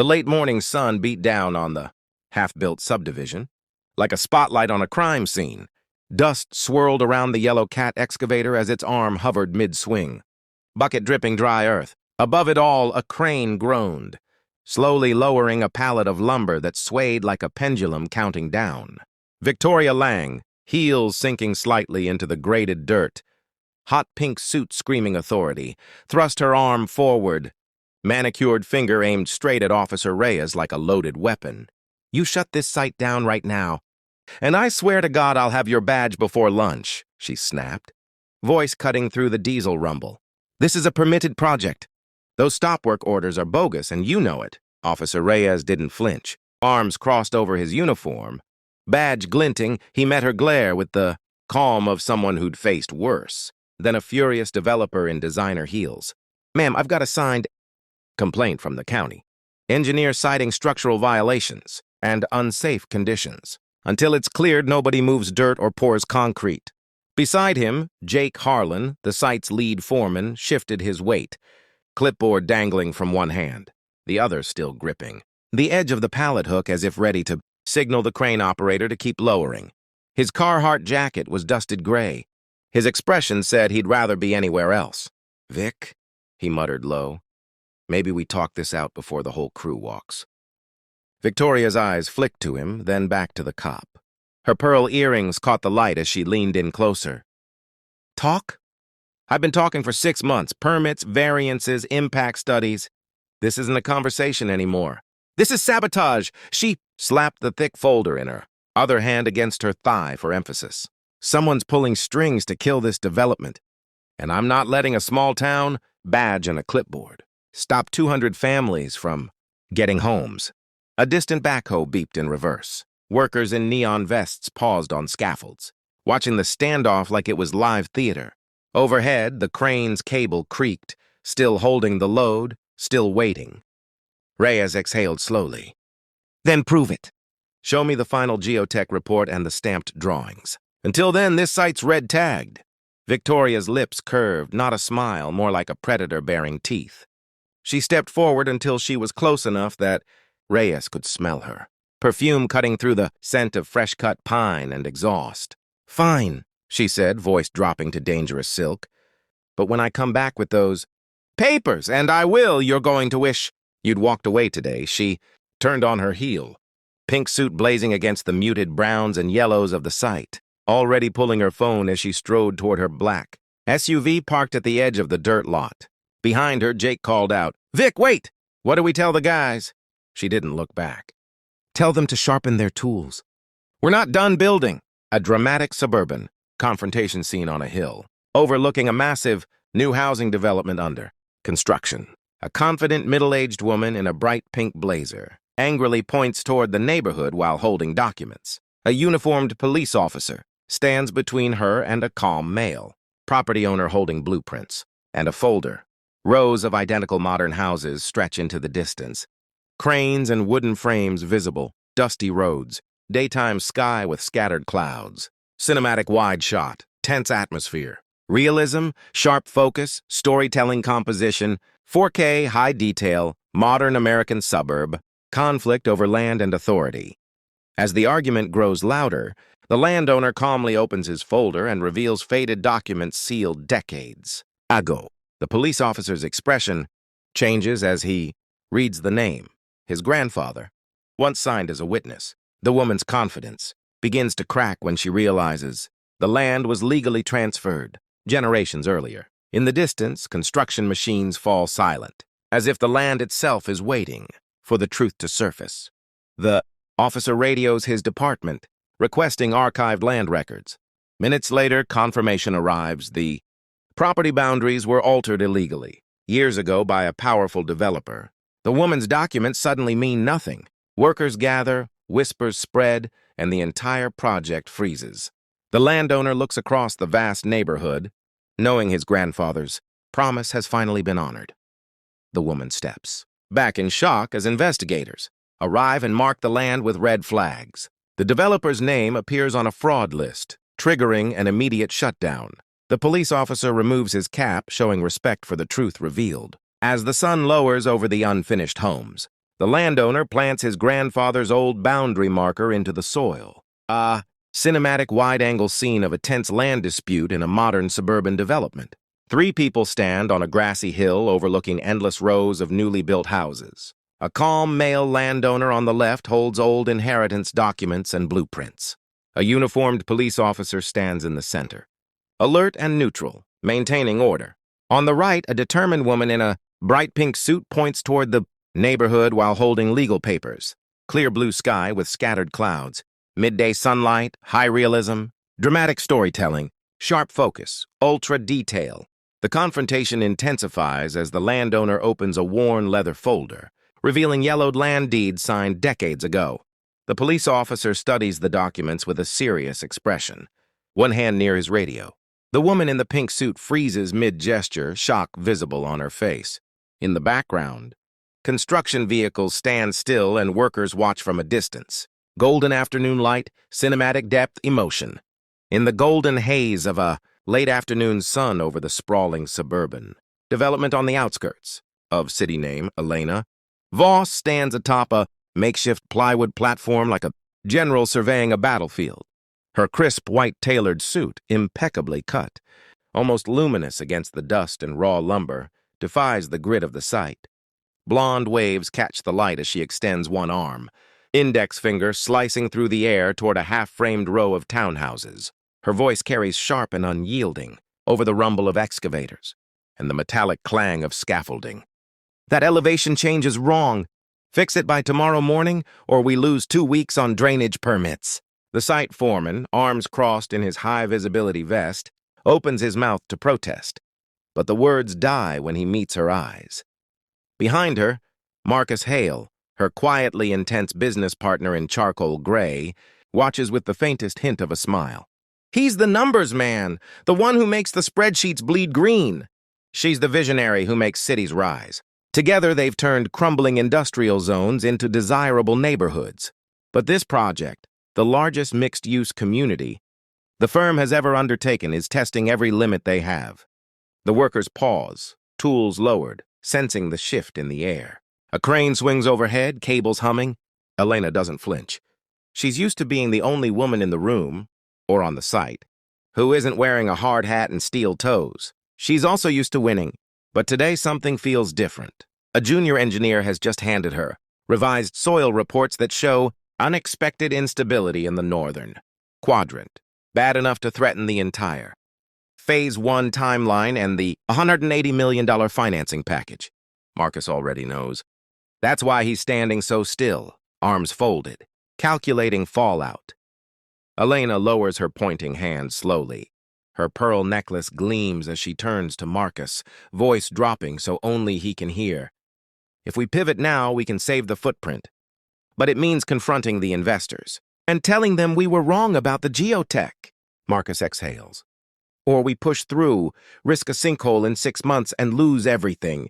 The late morning sun beat down on the half-built subdivision. Like a spotlight on a crime scene, dust swirled around the yellow cat excavator as its arm hovered mid-swing. Bucket dripping dry earth. Above it all, a crane groaned, slowly lowering a pallet of lumber that swayed like a pendulum counting down. Victoria Lang, heels sinking slightly into the grated dirt, hot pink suit screaming authority, thrust her arm forward, manicured finger aimed straight at Officer Reyes like a loaded weapon. "You shut this site down right now, and I swear to God I'll have your badge before lunch," she snapped, voice cutting through the diesel rumble. "This is a permitted project. Those stop work orders are bogus, and you know it." Officer Reyes didn't flinch, arms crossed over his uniform. Badge glinting, he met her glare with the calm of someone who'd faced worse than a furious developer in designer heels. "Ma'am, I've got a signed complaint from the county. Engineer citing structural violations and unsafe conditions. Until it's cleared, nobody moves dirt or pours concrete." Beside him, Jake Harlan, the site's lead foreman, shifted his weight, clipboard dangling from one hand, the other still gripping the edge of the pallet hook as if ready to signal the crane operator to keep lowering. His Carhartt jacket was dusted gray. His expression said he'd rather be anywhere else. "Vic," he muttered low, "maybe we talk this out before the whole crew walks." Victoria's eyes flicked to him, then back to the cop. Her pearl earrings caught the light as she leaned in closer. "Talk? I've been talking for 6 months. Permits, variances, impact studies. This isn't a conversation anymore. This is sabotage." She slapped the thick folder in her, other hand against her thigh for emphasis. "Someone's pulling strings to kill this development, and I'm not letting a small town, badge and a clipboard, stop 200 families from getting homes." A distant backhoe beeped in reverse. Workers in neon vests paused on scaffolds, watching the standoff like it was live theater. Overhead, the crane's cable creaked, still holding the load, still waiting. Reyes exhaled slowly. "Then prove it. Show me the final geotech report and the stamped drawings. Until then, this site's red-tagged." Victoria's lips curved, not a smile, more like a predator baring teeth. She stepped forward until she was close enough that Reyes could smell her, perfume cutting through the scent of fresh-cut pine and exhaust. "Fine," she said, voice dropping to dangerous silk. "But when I come back with those papers, and I will, you're going to wish you'd walked away today." She turned on her heel, pink suit blazing against the muted browns and yellows of the site, already pulling her phone as she strode toward her black SUV parked at the edge of the dirt lot. Behind her, Jake called out, "Vic, wait! What do we tell the guys?" She didn't look back. "Tell them to sharpen their tools. We're not done building." A dramatic suburban confrontation scene on a hill, overlooking a massive new housing development under construction. A confident middle-aged woman in a bright pink blazer angrily points toward the neighborhood while holding documents. A uniformed police officer stands between her and a calm male, property owner holding blueprints and a folder. Rows of identical modern houses stretch into the distance. Cranes and wooden frames visible, dusty roads, daytime sky with scattered clouds. Cinematic wide shot, tense atmosphere. Realism, sharp focus, storytelling composition, 4K, high detail, modern American suburb, conflict over land and authority. As the argument grows louder, the landowner calmly opens his folder and reveals faded documents sealed decades ago. The police officer's expression changes as he reads the name. His grandfather, once signed as a witness. The woman's confidence begins to crack when she realizes the land was legally transferred generations earlier. In the distance, construction machines fall silent, as if the land itself is waiting for the truth to surface. The officer radios his department, requesting archived land records. Minutes later, confirmation arrives. The property boundaries were altered illegally, years ago by a powerful developer. The woman's documents suddenly mean nothing. Workers gather, whispers spread, and the entire project freezes. The landowner looks across the vast neighborhood, knowing his grandfather's promise has finally been honored. The woman steps back in shock as investigators arrive and mark the land with red flags. The developer's name appears on a fraud list, triggering an immediate shutdown. The police officer removes his cap, showing respect for the truth revealed. As the sun lowers over the unfinished homes, The landowner plants his grandfather's old boundary marker into the soil. A cinematic wide-angle scene of a tense land dispute in a modern suburban development. 3 people stand on a grassy hill overlooking endless rows of newly built houses. A calm male landowner on the left holds old inheritance documents and blueprints. A uniformed police officer stands in the center, alert and neutral, maintaining order. On the right, a determined woman in a bright pink suit points toward the neighborhood while holding legal papers. Clear blue sky with scattered clouds. Midday sunlight, high realism, dramatic storytelling, sharp focus, ultra detail. The confrontation intensifies as the landowner opens a worn leather folder, revealing yellowed land deeds signed decades ago. The police officer studies the documents with a serious expression, one hand near his radio. The woman in the pink suit freezes mid-gesture, shock visible on her face. In the background, construction vehicles stand still and workers watch from a distance. Golden afternoon light, cinematic depth, emotion. In the golden haze of a late afternoon sun over the sprawling suburban. Development on the outskirts of city name, Elena. Voss stands atop a makeshift plywood platform like a general surveying a battlefield. Her crisp white tailored suit, impeccably cut, almost luminous against the dust and raw lumber, defies the grit of the site. Blonde waves catch the light as she extends one arm, index finger slicing through the air toward a half-framed row of townhouses. Her voice carries sharp and unyielding over the rumble of excavators and the metallic clang of scaffolding. That elevation change is wrong. Fix it by tomorrow morning, or we lose 2 weeks on drainage permits. The site foreman, arms crossed in his high-visibility vest, opens his mouth to protest, but the words die when he meets her eyes. Behind her, Marcus Hale, her quietly intense business partner in charcoal gray, watches with the faintest hint of a smile. He's the numbers man, the one who makes the spreadsheets bleed green. She's the visionary who makes cities rise. Together, they've turned crumbling industrial zones into desirable neighborhoods. But this project, the largest mixed-use community the firm has ever undertaken, is testing every limit they have. The workers pause, tools lowered, sensing the shift in the air. A crane swings overhead, cables humming. Elena doesn't flinch. She's used to being the only woman in the room, or on the site, who isn't wearing a hard hat and steel toes. She's also used to winning, but today something feels different. A junior engineer has just handed her revised soil reports that show unexpected instability in the northern quadrant, bad enough to threaten the entire Phase 1 timeline and the $180 million financing package. Marcus already knows. That's why he's standing so still, arms folded, calculating fallout. Elena lowers her pointing hand slowly. Her pearl necklace gleams as she turns to Marcus, voice dropping so only he can hear. If we pivot now, we can save the footprint. But it means confronting the investors and telling them we were wrong about the geotech. Marcus exhales. Or we push through, risk a sinkhole in 6 months and lose everything.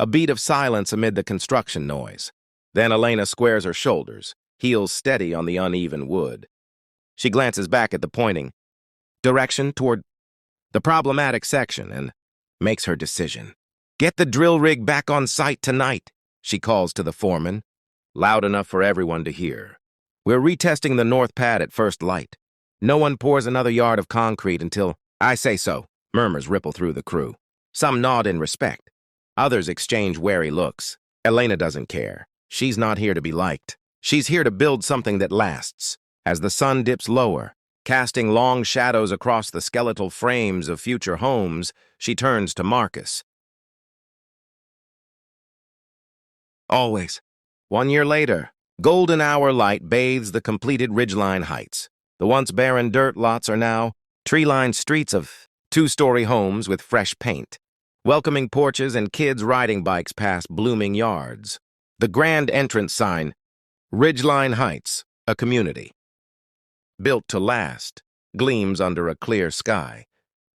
A beat of silence amid the construction noise. Then Elena squares her shoulders, heels steady on the uneven wood. She glances back at the pointing direction toward the problematic section and makes her decision. Get the drill rig back on site tonight, she calls to the foreman, loud enough for everyone to hear. We're retesting the north pad at first light. No one pours another yard of concrete until I say so. Murmurs ripple through the crew. Some nod in respect. Others exchange wary looks. Elena doesn't care. She's not here to be liked. She's here to build something that lasts. As the sun dips lower, casting long shadows across the skeletal frames of future homes, she turns to Marcus. Always. 1 year later, golden hour light bathes the completed RidgeLine Heights. The once barren dirt lots are now tree-lined streets of 2-story homes with fresh paint, welcoming porches and kids riding bikes past blooming yards. The grand entrance sign, RidgeLine Heights, a community. Built to last, gleams under a clear sky.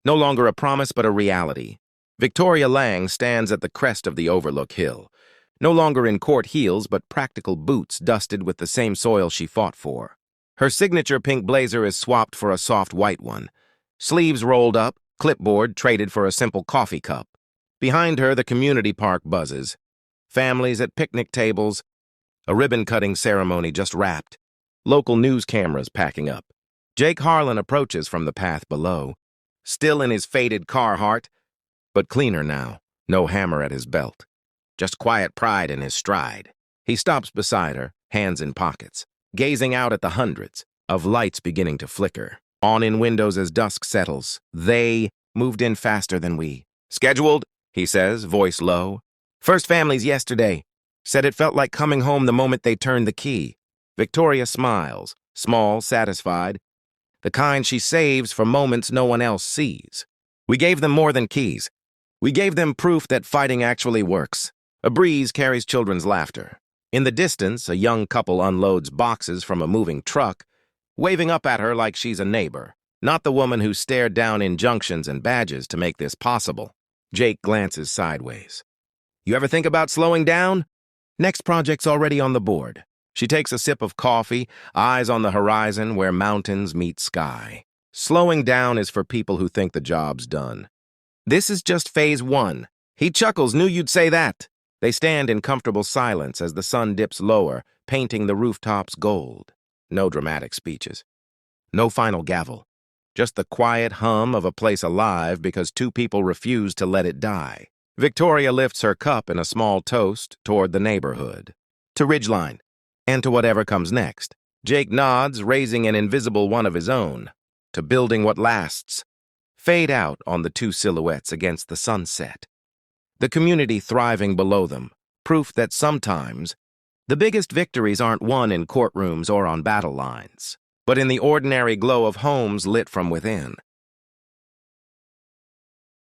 No longer a promise, but a reality. Victoria Lang stands at the crest of the Overlook Hill, no longer in court heels, but practical boots dusted with the same soil she fought for. Her signature pink blazer is swapped for a soft white one. Sleeves rolled up, clipboard traded for a simple coffee cup. Behind her, the community park buzzes. Families at picnic tables, A ribbon-cutting ceremony just wrapped. Local news cameras packing up. Jake Harlan approaches from the path below. Still in his faded Carhartt, but cleaner now. No hammer at his belt. Just quiet pride in his stride. He stops beside her, hands in pockets, gazing out at the hundreds of lights beginning to flicker. On in windows as dusk settles. They moved in faster than we. Scheduled, he says, voice low. First families yesterday. Said it felt like coming home the moment they turned the key. Victoria smiles, small, satisfied. The kind she saves for moments no one else sees. We gave them more than keys. We gave them proof that fighting actually works. A breeze carries children's laughter. In the distance, a young couple unloads boxes from a moving truck, waving up at her like she's a neighbor, not the woman who stared down injunctions and badges to make this possible. Jake glances sideways. You ever think about slowing down? Next project's already on the board. She takes a sip of coffee, eyes on the horizon where mountains meet sky. Slowing down is for people who think the job's done. This is just phase 1. He chuckles, knew you'd say that. They stand in comfortable silence as the sun dips lower, painting the rooftops gold. No dramatic speeches. No final gavel. Just the quiet hum of a place alive because 2 people refuse to let it die. Victoria lifts her cup in a small toast toward the neighborhood. To RidgeLine, and to whatever comes next. Jake nods, raising an invisible one of his own. To building what lasts. Fade out on the 2 silhouettes against the sunset. The community thriving below them, proof that sometimes the biggest victories aren't won in courtrooms or on battle lines, but in the ordinary glow of homes lit from within.